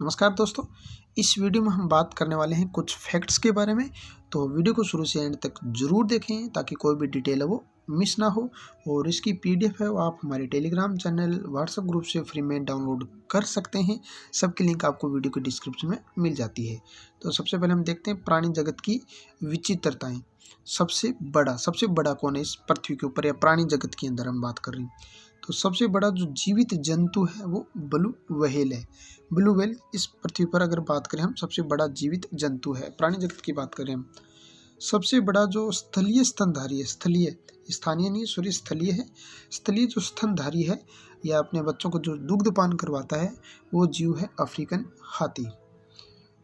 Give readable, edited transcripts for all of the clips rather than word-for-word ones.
नमस्कार दोस्तों, इस वीडियो में हम बात करने वाले हैं कुछ फैक्ट्स के बारे में। तो वीडियो को शुरू से एंड तक ज़रूर देखें ताकि कोई भी डिटेल है वो मिस ना हो। और इसकी पीडीएफ है वो आप हमारे टेलीग्राम चैनल, व्हाट्सएप ग्रुप से फ्री में डाउनलोड कर सकते हैं। सबकी लिंक आपको वीडियो के डिस्क्रिप्शन में मिल जाती है। तो सबसे पहले हम देखते हैं प्राणी जगत की विचित्रताएँ। सबसे बड़ा कौन है इस पृथ्वी के ऊपर या प्राणी जगत के अंदर हम बात कर रहे हैं। तो सबसे बड़ा जो जीवित जंतु है वो ब्लू व्हेल है। ब्लू व्हेल इस पृथ्वी पर अगर बात करें हम सबसे बड़ा जीवित जंतु है। प्राणी जगत की बात करें हम, सबसे बड़ा जो स्थलीय स्तनधारी है, स्थानीय नहीं सॉरी स्थलीय है। स्थलीय जो स्तनधारी है या अपने बच्चों को जो दुग्धपान करवाता है वो जीव है अफ्रीकन हाथी।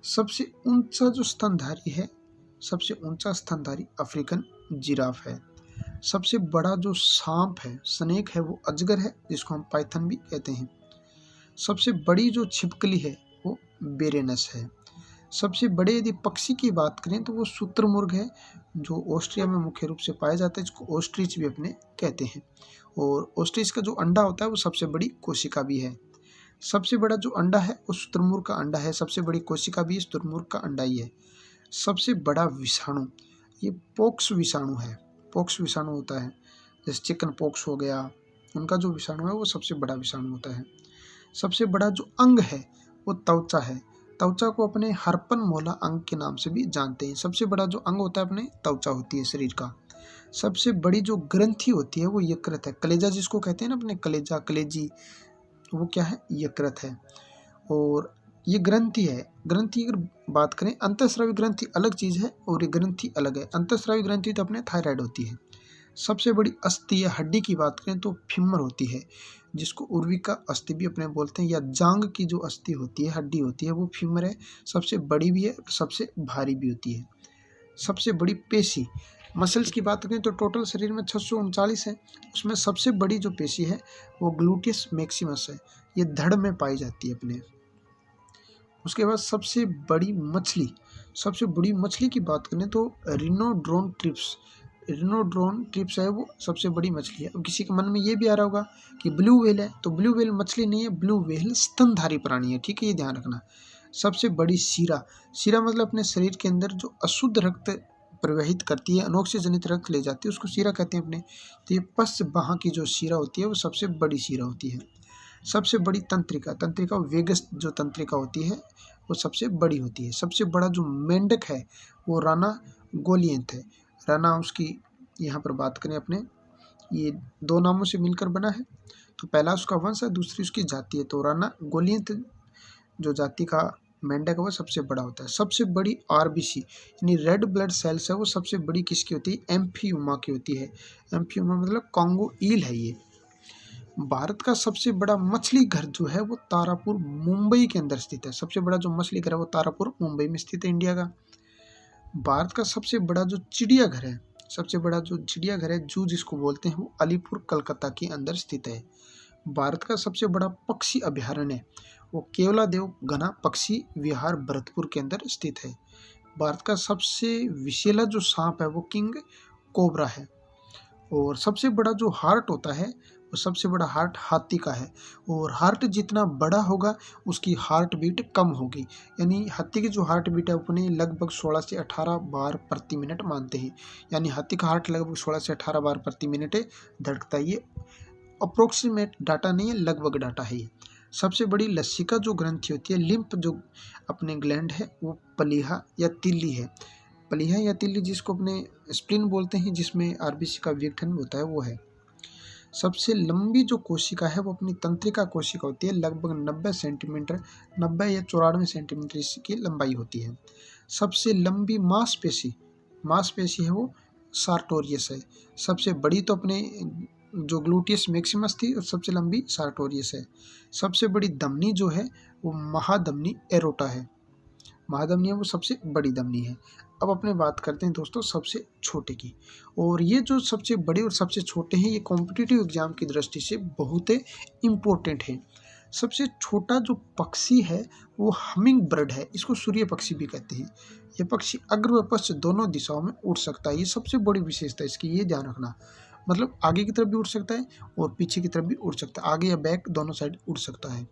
सबसे ऊंचा जो स्तनधारी है, सबसे ऊंचा स्तनधारी अफ्रीकन जिराफ है। सबसे बड़ा जो सांप है, स्नेक है, वो अजगर है जिसको हम पाइथन भी कहते हैं। सबसे बड़ी जो छिपकली है वो बेरेनस है। सबसे बड़े यदि पक्षी की बात करें तो वो शुतुरमुर्ग है जो ऑस्ट्रिया में मुख्य रूप से पाया जाता है, जिसको ऑस्ट्रिच भी अपने कहते हैं। और ऑस्ट्रिच का जो अंडा होता है वो सबसे बड़ी कोशिका भी है। सबसे बड़ा जो अंडा है वो शुतुरमुर्ग का अंडा है, सबसे बड़ी कोशिका भी शुतुरमुर्ग का अंडा ही है। सबसे बड़ा विषाणु ये पॉक्स विषाणु है। पॉक्स विषाणु होता है जैसे चिकन पॉक्स हो गया, उनका जो विषाणु है वो सबसे बड़ा विषाणु होता है। सबसे बड़ा जो अंग है वो त्वचा है। त्वचा को अपने हरपन मोला अंग के नाम से भी जानते हैं। सबसे बड़ा जो अंग होता है अपने त्वचा होती है शरीर का। सबसे बड़ी जो ग्रंथि होती है वो यकृत है। कलेजा जिसको कहते हैं ना अपने, कलेजा कलेजी, वो क्या है, यकृत है। और ये ग्रंथि है। ग्रंथि अगर बात करें, अंतःस्रावी ग्रंथि अलग चीज़ है और ये ग्रंथि अलग है। अंतःस्रावी ग्रंथि तो अपने थायराइड होती है। सबसे बड़ी अस्थि या हड्डी की बात करें तो फीमर होती है, जिसको उर्विका अस्थि भी अपने बोलते हैं, या जांग की जो अस्थि होती है, हड्डी होती है, वो फीमर है। सबसे बड़ी भी है, सबसे भारी भी होती है। सबसे बड़ी पेशी, मसल्स की बात करें तो टोटल शरीर में 639 है। उसमें सबसे बड़ी जो पेशी है वो ग्लूटियस मैक्सिमस है, ये धड़ में पाई जाती है अपने। उसके बाद सबसे बड़ी मछली की बात करें तो रिनोड्रोन ट्रिप्स है, वो सबसे बड़ी मछली है। अब किसी के मन में ये भी आ रहा होगा कि ब्लू व्हेल है, तो ब्लू व्हेल मछली नहीं है, ब्लू व्हेल स्तनधारी प्राणी है, ठीक है, ये ध्यान रखना। सबसे बड़ी शीरा मतलब अपने शरीर के अंदर जो अशुद्ध रक्त प्रवाहित करती है, अनॉक्सीजनित रक्त ले जाती है, उसको शीरा कहते हैं अपने। तो ये पश्च बाह की जो शीरा होती है वो सबसे बड़ी शीरा होती है। सबसे बड़ी तंत्रिका वेगस जो तंत्रिका होती है वो सबसे बड़ी होती है। सबसे बड़ा जो मेंढक है वो राना गोलियंथ है। राना उसकी यहाँ पर बात करें अपने, ये दो नामों से मिलकर बना है। तो पहला उसका वंश है, दूसरी उसकी जाति है। तो राना गोलियंथ जो जाति का मेंढक है वो सबसे बड़ा होता है। सबसे बड़ी आरबीसी यानी रेड ब्लड सेल्स है वो सबसे बड़ी किसकी होती है, एम्फियोमा की होती है। एम्फियोमा मतलब कॉन्गो ईल है ये। भारत का सबसे बड़ा मछली घर जो है वो तारापुर मुंबई के अंदर स्थित है। सबसे बड़ा जो मछली घर है वो तारापुर मुंबई में स्थित है, इंडिया का। भारत का सबसे बड़ा जो चिड़ियाघर है, जू जिसको बोलते हैं, वो अलीपुर कलकत्ता के अंदर स्थित है। भारत का सबसे बड़ा पक्षी अभयारण्य वो केवलादेव घना पक्षी विहार भरतपुर के अंदर स्थित है। भारत का सबसे विषैला जो सांप है वो किंग कोबरा है। और सबसे बड़ा जो हार्ट होता है वो सबसे बड़ा हार्ट हाथी का है। और हार्ट जितना बड़ा होगा उसकी हार्ट बीट कम होगी, यानी हाथी की जो हार्ट बीट है अपने लगभग 16 से 18 बार प्रति मिनट मानते हैं। यानी हाथी का हार्ट लगभग 16 से 18 बार प्रति मिनट धड़कता है। ये अप्रोक्सीमेट डाटा नहीं है, लगभग डाटा है ये। सबसे बड़ी लसिका जो ग्रंथि होती है, लिम्फ जो अपने ग्लैंड है, वो प्लीहा या तिल्ली है। प्लीहा या तिल्ली जिसको अपने स्प्लीन बोलते हैं, जिसमें आरबीसी का विघटन होता है, वो है। सबसे लंबी जो कोशिका है वो अपनी तंत्रिका कोशिका होती है, लगभग 90 सेंटीमीटर, 90 या 94 सेंटीमीटर इसकी लंबाई होती है। सबसे लंबी मांसपेशी है वो सार्टोरियस है। सबसे बड़ी तो अपने जो ग्लूटियस मैक्सिमस थी और सबसे लंबी सार्टोरियस है। सबसे बड़ी धमनी जो है वो महाधमनी एरोटा है। महाधमनी है वो सबसे बड़ी धमनी है। अब अपने बात करते हैं दोस्तों सबसे छोटे की। और ये जो सबसे बड़े और सबसे छोटे हैं ये कॉम्पिटिटिव एग्जाम की दृष्टि से बहुत इम्पोर्टेंट है। सबसे छोटा जो पक्षी है वो हमिंग बर्ड है, इसको सूर्य पक्षी भी कहते हैं। ये पक्षी अग्र व पश्च दोनों दिशाओं में उड़ सकता है। ये सबसे बड़ी विशेषता इसकी, ये ध्यान रखना। मतलब आगे की तरफ भी उड़ सकता है और पीछे की तरफ भी उड़ सकता है, आगे या बैक दोनों साइड उड़ सकता है।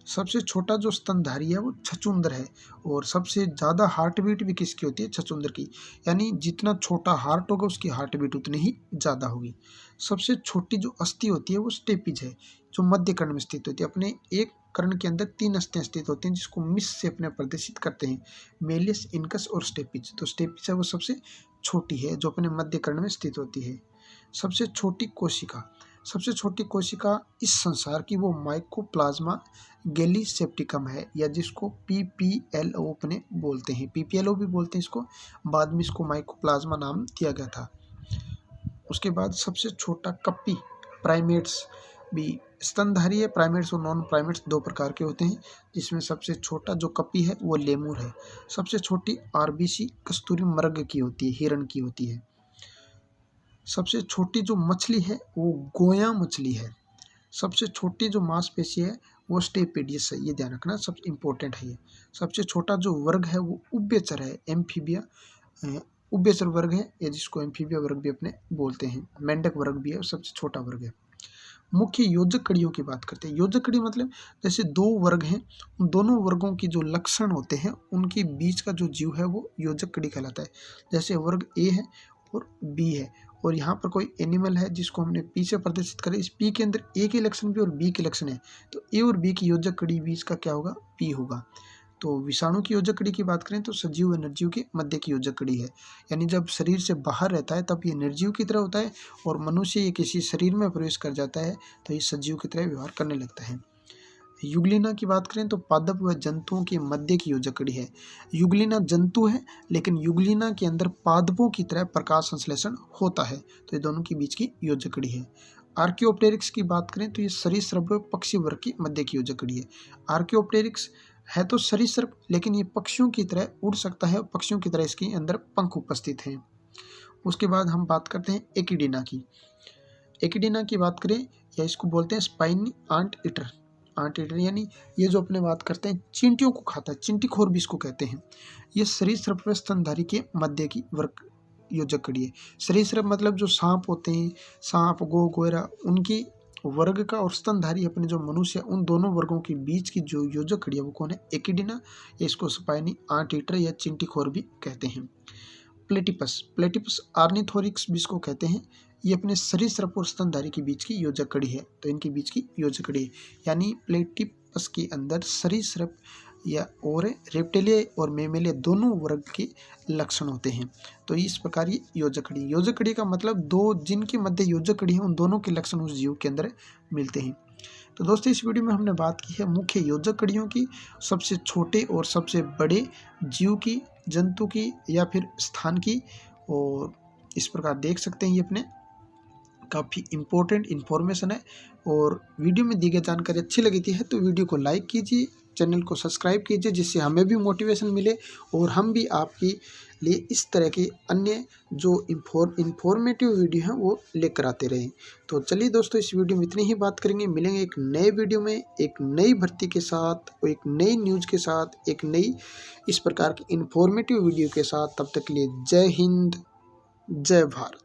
सबसे छोटा जो स्तनधारी है वो छछूंदर है। और सबसे ज़्यादा हार्ट बीट भी किसकी होती है? छछूंदर की। यानी जितना छोटा हार्ट होगा उसकी हार्ट बीट उतनी ही ज़्यादा होगी। सबसे छोटी जो अस्थि होती है वो स्टेपिज है, जो मध्य कर्ण में स्थित होती है। अपने एक कर्ण के अंदर 3 अस्थियां स्थित होती हैं जिसको मिस से अपने प्रदर्शित करते हैं, मेलियस, इनकस और स्टेपिज। तो स्टेपिज है वो सबसे छोटी है जो अपने मध्य कर्ण में स्थित होती है। सबसे छोटी कोशिका, सबसे छोटी कोशिका इस संसार की वो माइकोप्लाज्मा गैलीसेप्टिकम है, या जिसको PPLO अपने बोलते हैं, PPLO भी बोलते हैं इसको। बाद में इसको माइकोप्लाज्मा नाम दिया गया था। उसके बाद सबसे छोटा कप्पी, प्राइमेट्स भी स्तनधारी है। प्राइमेट्स और नॉन प्राइमेट्स 2 प्रकार के होते हैं, जिसमें सबसे छोटा जो कप्पी है वो लेमूर है। सबसे छोटी RBC कस्तूरी मृग की होती है, हिरण की होती है। सबसे छोटी जो मछली है वो गोया मछली है। सबसे छोटी जो मांसपेशी है वो स्टेपेडियस है, ये ध्यान रखना, सब इम्पोर्टेंट है ये। सबसे छोटा जो वर्ग है वो उभयचर है, एम्फीबिया उभयचर वर्ग है, या जिसको एम्फीबिया वर्ग भी अपने बोलते हैं। मेंढक वर्ग भी है और सबसे छोटा वर्ग है। मुख्य योजक कड़ियों की बात करते हैं। योजक कड़ी मतलब जैसे 2 वर्ग हैं, उन दोनों वर्गों की जो लक्षण होते हैं उनके बीच का जो जीव है वो योजक कड़ी कहलाता है। जैसे वर्ग A है और B है, और यहाँ पर कोई एनिमल है जिसको हमने P से प्रदर्शित करें। इस P के अंदर A के लक्षण भी और B के लक्षण है, तो A और B की योजक कड़ी बीच का क्या होगा? P होगा। तो विषाणु की योजक कड़ी की बात करें तो सजीव व निर्जीव के मध्य की योजक कड़ी है। यानी जब शरीर से बाहर रहता है तब ये निर्जीव की तरह होता है, और मनुष्य ये किसी शरीर में प्रवेश कर जाता है तो ये सजीव की तरह व्यवहार करने लगता है। युगलिना की बात करें तो पादप व जंतुओं के मध्य की योजक कड़ी है। युगलिना जंतु है, लेकिन युगलिना के अंदर पादपों की तरह प्रकाश संश्लेषण होता है, तो ये दोनों के बीच की योजक कड़ी है। आर्कियोप्टेरिक्स की बात करें तो ये सरीसृप व पक्षी वर्ग की मध्य की योजक कड़ी है। आर्कियोप्टेरिक्स है तो सरीसृप, लेकिन ये पक्षियों की तरह उड़ सकता है और पक्षियों की तरह इसके अंदर पंख उपस्थित हैं। उसके बाद हम बात करते हैं एकिडीना की। एकिडीना की बात करें, या इसको बोलते हैं spiny ant eater. Ant eater यानी ये जो अपने बात करते हैं चींटियों को खाता है, चींटीखोर भी इसको कहते हैं। ये सरीसृप व स्तनधारी के मध्य की वर्ग योजक कड़ी है। सरीसृप मतलब जो सांप होते हैं, सांप, गो, गोरा, उनकी वर्ग का, और स्तनधारी अपने जो मनुष्य, उन दोनों वर्गों के बीच की जो योजक कड़ी है वो कौन है? एकिडीना, या इसको स्पाइनी आंट ईटर या चींटीखोर भी कहते हैं। प्लेटिपस, प्लेटिपस आर्निथोरिक्स भी इसको कहते हैं। ये अपने सरीसृप और स्तनधारी के बीच की योजक कड़ी है, तो इनके बीच की योजक कड़ी है। यानी प्लेटिपस के अंदर सरीसृप या और रेप्टिलिया और मेमेलिया दोनों वर्ग के लक्षण होते हैं। तो इस प्रकार ये योजक कड़ी, योजक कड़ी का मतलब 2 जिनके मध्य योजक कड़ी है उन दोनों के लक्षण उस जीव के अंदर मिलते हैं। तो दोस्तों इस वीडियो में हमने बात की है मुख्य योजक कड़ियों की, सबसे छोटे और सबसे बड़े जीव की, जंतु की या फिर स्थान की। और इस प्रकार देख सकते हैं ये अपने काफ़ी इम्पोर्टेंट इन्फॉर्मेशन है। और वीडियो में दी गई जानकारी अच्छी लगी थी है तो वीडियो को लाइक कीजिए, चैनल को सब्सक्राइब कीजिए, जिससे हमें भी मोटिवेशन मिले और हम भी आपके लिए इस तरह के अन्य जो इन्फॉर्मेटिव वीडियो हैं वो लेकर आते रहें। तो चलिए दोस्तों इस वीडियो में इतनी ही बात करेंगे, मिलेंगे एक नए वीडियो में एक नई भर्ती के साथ, एक नई न्यूज़ के साथ, एक नई इस प्रकार की इन्फॉर्मेटिव वीडियो के साथ। तब तक के लिए जय हिंद, जय भारत।